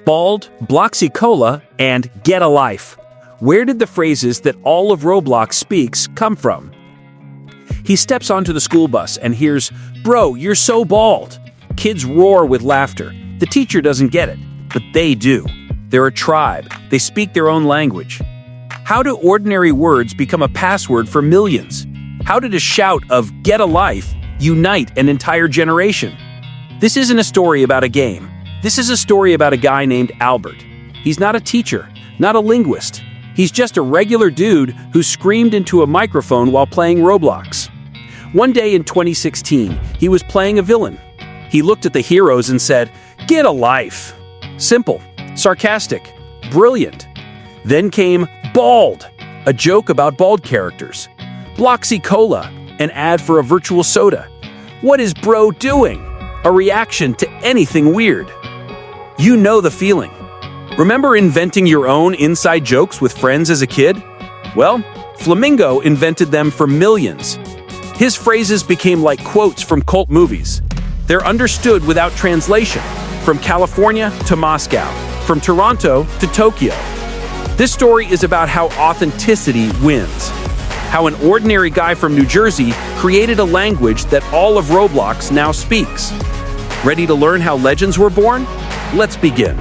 bald, Bloxy, and get a life. Where did the phrases that all of Roblox speaks come from? He steps onto the school bus and hears, "Bro, you're so bald." Kids roar with laughter. The teacher doesn't get it, but they do. They're a tribe. They speak their own language. How do ordinary words become a password for millions? How did a shout of "get a life" unite an entire generation? This isn't a story about a game. This is a story about a guy named Albert. He's not a teacher, not a linguist. He's just a regular dude who screamed into a microphone while playing Roblox. One day in 2016, he was playing a villain. He looked at the heroes and said, "Get a life." Simple, sarcastic, brilliant. Then came Bald, a joke about bald characters. Bloxy, an ad for a virtual soda. What is bro doing? A reaction to anything weird. You know the feeling. Remember inventing your own inside jokes with friends as a kid? Well, Flamingo invented them for millions. His phrases became like quotes from cult movies. They're understood without translation, from California to Moscow, from Toronto to Tokyo. This story is about how authenticity wins. How an ordinary guy from New Jersey created a language that all of Roblox now speaks. Ready to learn how legends were born? Let's begin.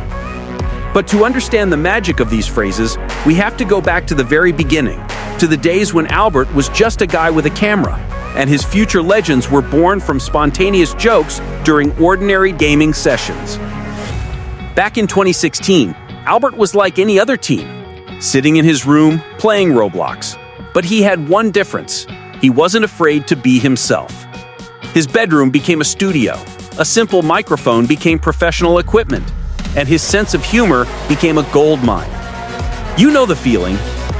But to understand the magic of these phrases, we have to go back to the very beginning, to the days when Albert was just a guy with a camera, and his future legends were born from spontaneous jokes during ordinary gaming sessions. Back in 2016, Albert was like any other teen, sitting in his room, playing Roblox. But he had one difference. He wasn't afraid to be himself. His bedroom became a studio. A simple microphone became professional equipment. And his sense of humor became a gold mine. You know the feeling.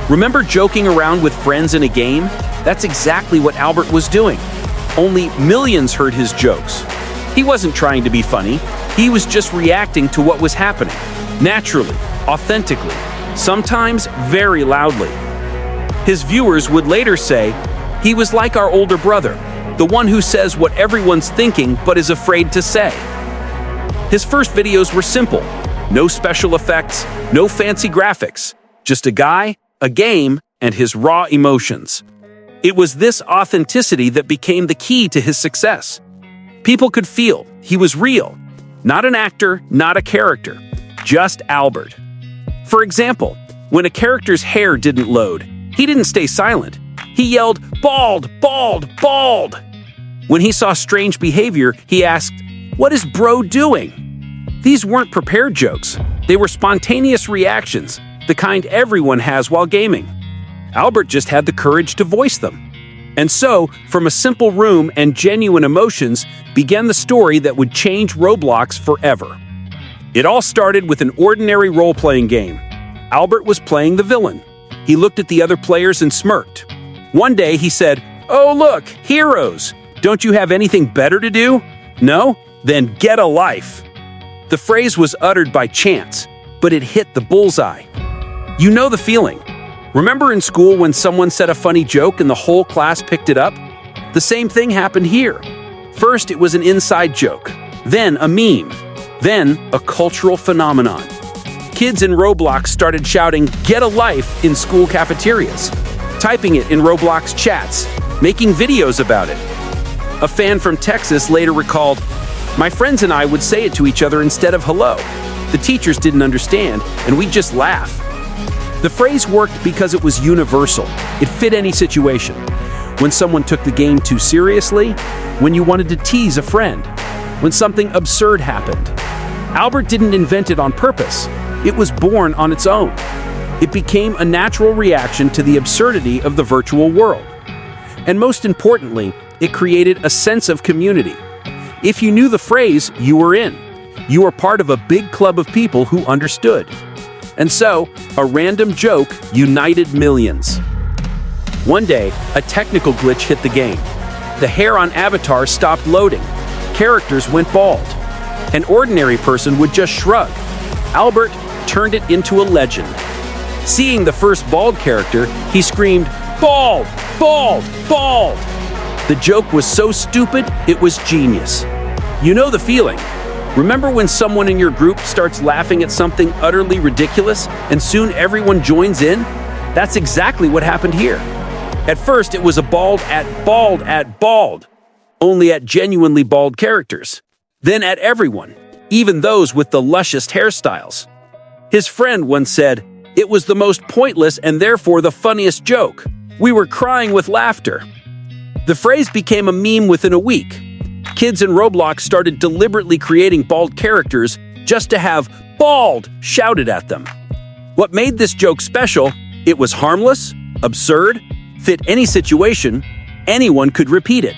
Remember joking around with friends in a game? That's exactly what Albert was doing. Only millions heard his jokes. He wasn't trying to be funny. He was just reacting to what was happening. Naturally, authentically, sometimes very loudly. His viewers would later say, he was like our older brother, the one who says what everyone's thinking but is afraid to say. His first videos were simple. No special effects, no fancy graphics. Just a guy, a game, and his raw emotions. It was this authenticity that became the key to his success. People could feel he was real. Not an actor, not a character. Just Albert. For example, when a character's hair didn't load, he didn't stay silent. He yelled, "Bald, bald, bald!" When he saw strange behavior, he asked, "What is bro doing?" These weren't prepared jokes. They were spontaneous reactions, the kind everyone has while gaming. Albert just had the courage to voice them. And so, from a simple room and genuine emotions, began the story that would change Roblox forever. It all started with an ordinary role-playing game. Albert was playing the villain. He looked at the other players and smirked. One day he said, "Oh look, heroes! Don't you have anything better to do? No? Then get a life." The phrase was uttered by chance, but it hit the bullseye. You know the feeling. Remember in school when someone said a funny joke and the whole class picked it up? The same thing happened here. First it was an inside joke, then a meme, then a cultural phenomenon. Kids in Roblox started shouting, "Get a life" in school cafeterias, typing it in Roblox chats, making videos about it. A fan from Texas later recalled, "My friends and I would say it to each other instead of hello. The teachers didn't understand, and we'd just laugh." The phrase worked because it was universal. It fit any situation. When someone took the game too seriously, when you wanted to tease a friend, when something absurd happened. Albert didn't invent it on purpose. It was born on its own. It became a natural reaction to the absurdity of the virtual world. And most importantly, it created a sense of community. If you knew the phrase, you were in. You were part of a big club of people who understood. And so, a random joke united millions. One day, a technical glitch hit the game. The hair on avatars stopped loading. Characters went bald. An ordinary person would just shrug. Albert turned it into a legend. Seeing the first bald character, he screamed, "Bald! Bald! Bald!" The joke was so stupid, it was genius. You know the feeling. Remember when someone in your group starts laughing at something utterly ridiculous and soon everyone joins in? That's exactly what happened here. At first, it was a bald, only at genuinely bald characters. Then at everyone, even those with the luscious hairstyles. His friend once said, "It was the most pointless and therefore the funniest joke. We were crying with laughter." The phrase became a meme within a week. Kids in Roblox started deliberately creating bald characters just to have "bald" shouted at them. What made this joke special? It was harmless, absurd, fit any situation, anyone could repeat it.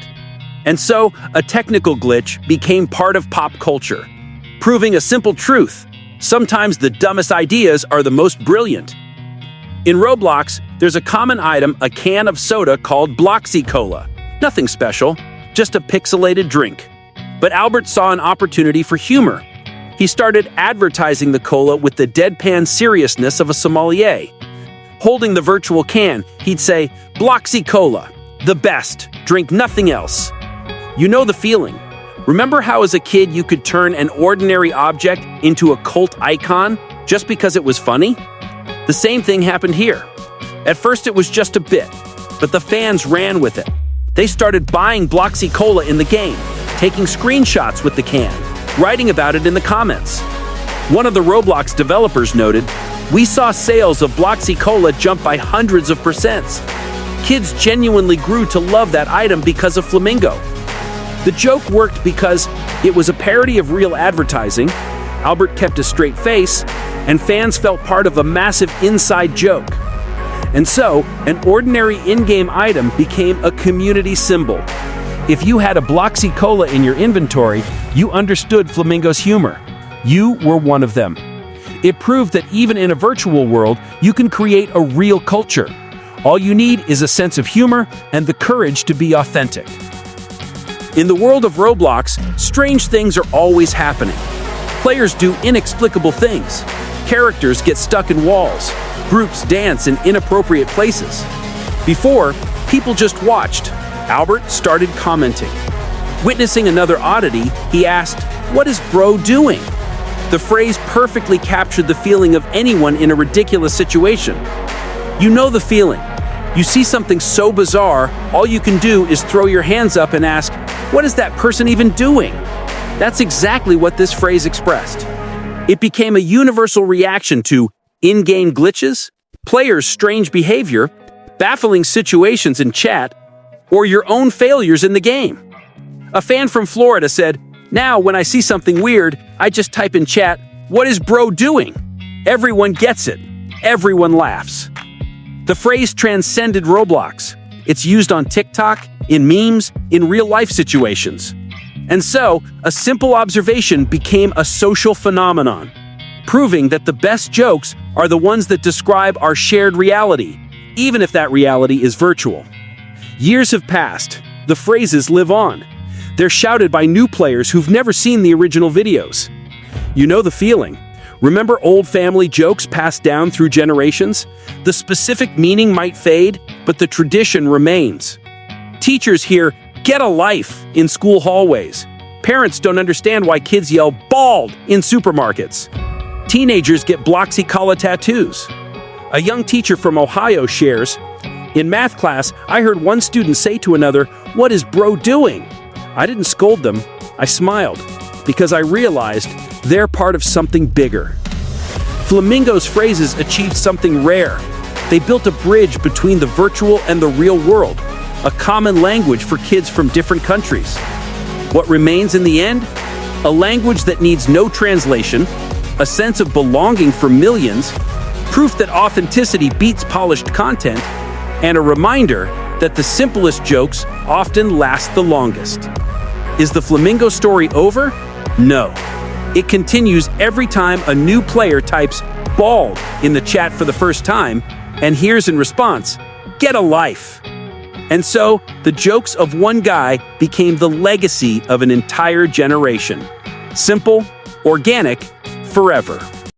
And so, a technical glitch became part of pop culture, proving a simple truth: sometimes the dumbest ideas are the most brilliant. In Roblox, there's a common item, a can of soda called Bloxy Cola. Nothing special, just a pixelated drink. But Albert saw an opportunity for humor. He started advertising the cola with the deadpan seriousness of a sommelier. Holding the virtual can, he'd say, "Bloxy Cola, the best, drink nothing else." You know the feeling. Remember how as a kid you could turn an ordinary object into a cult icon just because it was funny? The same thing happened here. At first it was just a bit, but the fans ran with it. They started buying Bloxy Cola in the game, taking screenshots with the can, writing about it in the comments. One of the Roblox developers noted, "We saw sales of Bloxy Cola jump by hundreds of %. Kids genuinely grew to love that item because of Flamingo." The joke worked because it was a parody of real advertising, Albert kept a straight face, and fans felt part of a massive inside joke. And so, an ordinary in-game item became a community symbol. If you had a Bloxy Cola in your inventory, you understood Flamingo's humor. You were one of them. It proved that even in a virtual world, you can create a real culture. All you need is a sense of humor and the courage to be authentic. In the world of Roblox, strange things are always happening. Players do inexplicable things. Characters get stuck in walls. Groups dance in inappropriate places. Before, people just watched. Albert started commenting. Witnessing another oddity, he asked, "What is bro doing?" The phrase perfectly captured the feeling of anyone in a ridiculous situation. You know the feeling. You see something so bizarre, all you can do is throw your hands up and ask, "What is that person even doing?" That's exactly what this phrase expressed. It became a universal reaction to in-game glitches, players' strange behavior, baffling situations in chat, or your own failures in the game. A fan from Florida said, "Now, when I see something weird, I just type in chat, 'What is bro doing?' Everyone gets it. Everyone laughs." The phrase transcended Roblox. It's used on TikTok, in memes, in real-life situations. And so, a simple observation became a social phenomenon, proving that the best jokes are the ones that describe our shared reality, even if that reality is virtual. Years have passed. The phrases live on. They're shouted by new players who've never seen the original videos. You know the feeling. Remember old family jokes passed down through generations? The specific meaning might fade, but the tradition remains. Teachers hear, "Get a life," in school hallways. Parents don't understand why kids yell "bald" in supermarkets. Teenagers get Bloxy Cola tattoos. A young teacher from Ohio shares, "In math class, I heard one student say to another, 'What is bro doing?' I didn't scold them. I smiled, because I realized they're part of something bigger." Flamingo's phrases achieved something rare. They built a bridge between the virtual and the real world, a common language for kids from different countries. What remains in the end? A language that needs no translation, a sense of belonging for millions, proof that authenticity beats polished content, and a reminder that the simplest jokes often last the longest. Is the Flamingo story over? No. It continues every time a new player types "bald" in the chat for the first time and hears in response, "Get a life." And so, the jokes of one guy became the legacy of an entire generation. Simple, organic, forever.